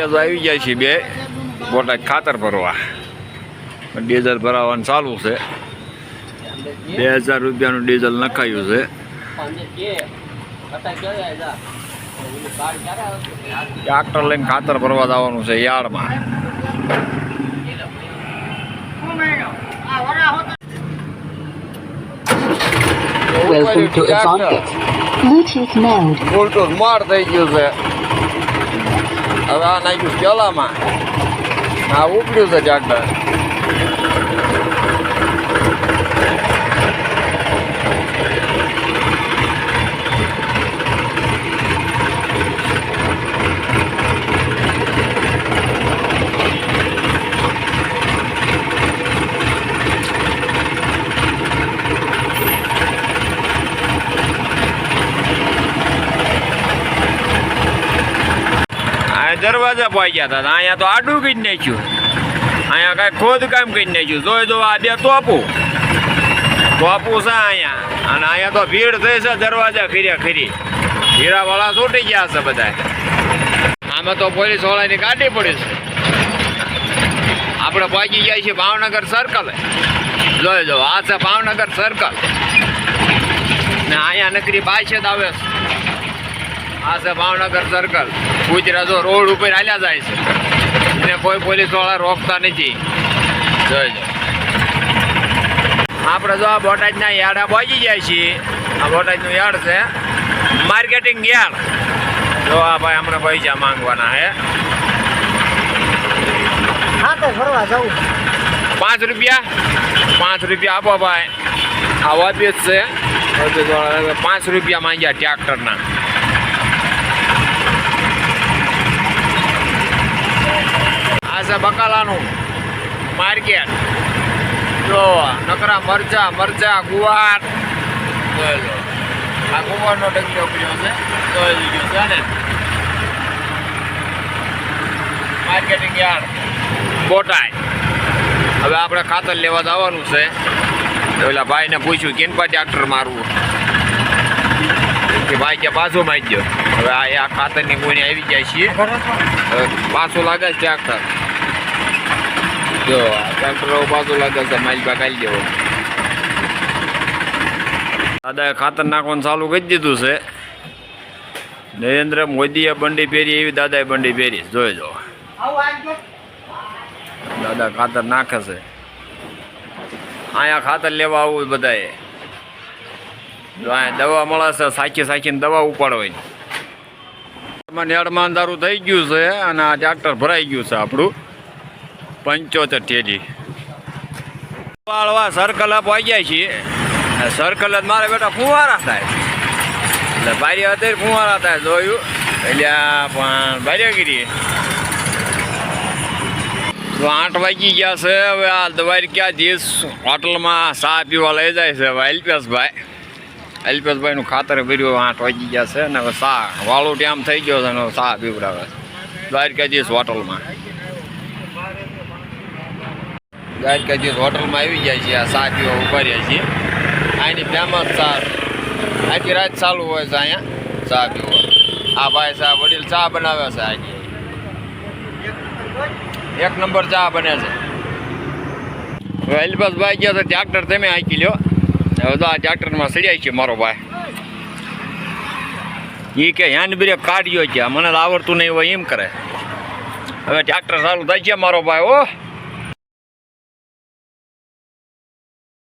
ભાઈને તો આવી જાય છે બે બોટાદ ખાતર ભરવા. ડીઝલ ભરાવાનું ચાલુ છે. 2000 રૂપિયાનું ડીઝલ નખાયું છે. ટ્રેક્ટર લઈને ખાતર ભરવા જવાનું છે યાર્ડમાં. Welcome to Advantage. Bluetooth mode. Bluetooth mode થઈ ગયું છે. હવે આ નાખ્યું પેલામાં. આ ઉપડ્યું છે ટ્રેક્ટર. દરવાજા પહોંચી ગયા હતા. અહીંયા તો આડું કરી નાખ્યું. અહીંયા કાંઈ ખોદકામ કરી નાખ્યું. જોઈ જો આ બે તોપું છે અહીંયા. અને અહીંયા તો ભીડ થઈ છે. દરવાજા ખરી હીરાવાળા છૂટી ગયા છે બધા. આમાં તો પોલીસ વાળાની ગાડી પડી છે. આપણે પહોંચી જાય છીએ ભાવનગર સર્કલ. જોઈ જો આ છે ભાવનગર સર્કલ ને અહીંયા નકરી બાઈસેદ આવે છે. આ છે ભાવનગર સર્કલ. ગુજરાતો રોડ ઉપર હાલ્યા જાય છે ને કોઈ પોલીસ વાળા રોકતા નથી. જોઈ આપણે જો આ બોટાદના યાર્ડ પહોંચી જાય છીએ. આ બોટાદનું યાર્ડ છે માર્કેટિંગ યાર્ડ. જો આ ભાઈ હમણાં પૈસા માંગવાના હે. ફરવા જવું 5 રૂપિયા આપો ભાઈ. આ ઓફિસ છે. 5 રૂપિયા માંગ્યા ટ્રેક્ટરના. આ છે બકાલાનું માર્કેટ. જો નકરા મરચા ગુવાર. આ ગુવારનો ડગલો પડ્યો છે. જોઈ લીધું છે ને માર્કેટિંગ યાર્ડ બોટાદ. હવે આપણે ખાતર લેવા જવાનું છે. ઓલા ભાઈને પૂછ્યું કેનપા ટ્રેક્ટર મારવું કે ભાઈ કે પાછું મારી દો. હવે આ ખાતરની કોઈને આવી જાય છીએ. હવે પાછું લાગે છે ટ્રેક્ટર. જો ટ્રેક્ટર પાછું લાગે છે. માઇલ બા કાઢી દેવો. દાદાએ ખાતર નાખવાનું ચાલુ કરી દીધું છે. નરેન્દ્ર મોદીએ બંડી પહેરી એવી દાદાએ બંડી પહેરી. જોઈ જો દાદા ખાતર નાખે છે. અહીંયા ખાતર લેવા આવું બધાએ. જો અહીંયા દવા મળે છે. સાચીને દવા ઉપાડવાની. નેડમાં અંધારું થઈ ગયું છે અને આ ટ્રેક્ટર ભરાઈ ગયું છે આપણું 75 ઠેડી. વાળવા સર્કલ પહોંચી જાય છીએ. સર્કલ જ મારે બેટા ફુવારા થાય. એટલે બારી અત્યારે ફુવારા થાય. જોયું એટલે પણ બારીગીરી 8 વાગી ગયા છે. હવે આ દવાઈ ક્યાં દિવસ હોટલમાં ચા પીવા લઈ જાય છે. હવે અલ્પેશભાઈનું ખાતર ભર્યું. 8 વાગી ગયા છે ને હવે ચા વાળું ટાઈમ થઈ ગયો છે ને ચા પીવડાવે છે દ્વારકાધીશ હોટલમાં. દ્વારકાધીશ હોટલમાં આવી જાય છે. આ ચા પીવા ઉભા રહ્યા છીએ. અહીંની ફેમસ ચા આખી રાત ચાલુ હોય છે અહીંયા ચા પીવા. આ ભાઈ ચા વડીલ ચા બનાવે છે. આની 1 નંબર ચા બને છે. હવે અલ્પેશભાઈ ગયા તો ટ્રેક્ટર તમે હાંકી લ્યો. હવે તો આ ટ્રેક્ટરમાં સડ્યા છે મારો ભાઈ. એ કે હેન્ડ બ્રેક કાઢ્યો છે. મને આવડતું નહીં હોય એમ કરે. હવે ટ્રેક્ટર ચાલુ થાય છે મારો ભાઈ.